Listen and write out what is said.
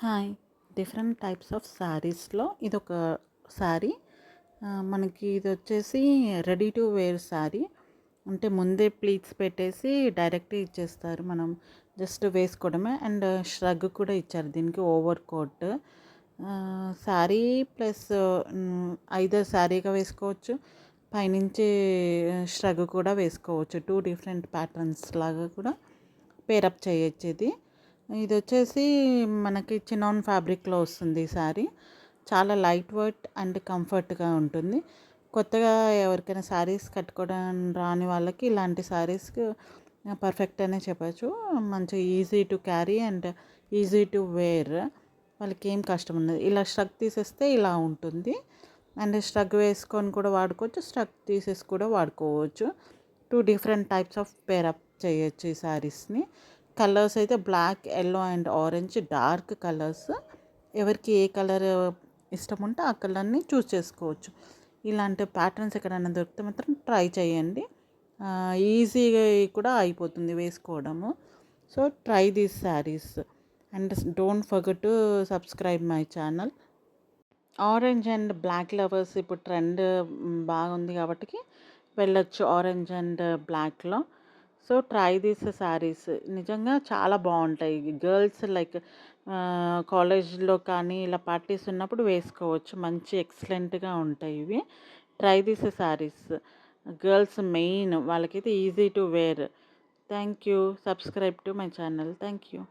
Hi! Different types of శారీస్‌లో ఇదొక శారీ. మనకి ఇదొచ్చేసి రెడీ టు వేర్ శారీ. అంటే ముందే ప్లీట్స్ పెట్టేసి డైరెక్ట్‌గా ఇచ్చేస్తారు. మనం జస్ట్ వేసుకోవడమే. అండ్ ష్రగ్ కూడా ఇచ్చారు దీనికి overcoat. Sari plus either శారీగా వేసుకోవచ్చు. పైనుంచి ష్రగ్ కూడా వేసుకోవచ్చు. 2 డిఫరెంట్ ప్యాటర్న్స్ లాగా కూడా పేరప్ చేయొచ్చు ఇది. ఇదొచ్చేసి మనకి చినాన్ ఫ్యాబ్రిక్‌లో వస్తుంది ఈ శారీ. చాలా లైట్ వెయిట్ అండ్ కంఫర్ట్‌గా ఉంటుంది. కొత్తగా ఎవరికైనా శారీస్ కట్టుకోవడం రాని వాళ్ళకి ఇలాంటి శారీస్‌కి పర్ఫెక్ట్ అనే చెప్పొచ్చు. మంచి easy to carry and easy to wear. వాళ్ళకేం కష్టం ఉండదు. ఇలా స్ట్రక్ తీసేస్తే ఇలా ఉంటుంది. అండ్ స్ట్రగ్ వేసుకొని కూడా వాడుకోవచ్చు. స్ట్రక్ తీసేసి కూడా వాడుకోవచ్చు. 2 డిఫరెంట్ టైప్స్ ఆఫ్ పేరప్ చేయొచ్చు ఈ శారీస్‌ని. కలర్స్ అయితే black, yellow and orange dark colours. ఎవరికి ఏ కలర్ ఇష్టం ఉంటే ఆ కలర్‌ని చూస్ చేసుకోవచ్చు. ఇలాంటి ప్యాటర్న్స్ ఎక్కడైనా దొరికితే మాత్రం ట్రై చేయండి. ఈజీగా కూడా అయిపోతుంది వేసుకోవడము. So, try these saris and don't forget to subscribe my channel. Orange and black lovers ఇప్పుడు ట్రెండ్ బాగుంది కాబట్టికి వెళ్ళొచ్చు ఆరెంజ్ అండ్ బ్లాక్‌లో. So, try this saris. నిజంగా చాలా బావుంటాయి. గర్ల్స్ లైక్ కాలేజ్‌లో కానీ ఇలా పార్టీస్ ఉన్నప్పుడు వేసుకోవచ్చు. మంచి ఎక్సలెంట్‌గా ఉంటాయి ఇవి. Try this saris. Girls main వాళ్ళకైతే easy to wear. Thank you. Subscribe to my channel. Thank you.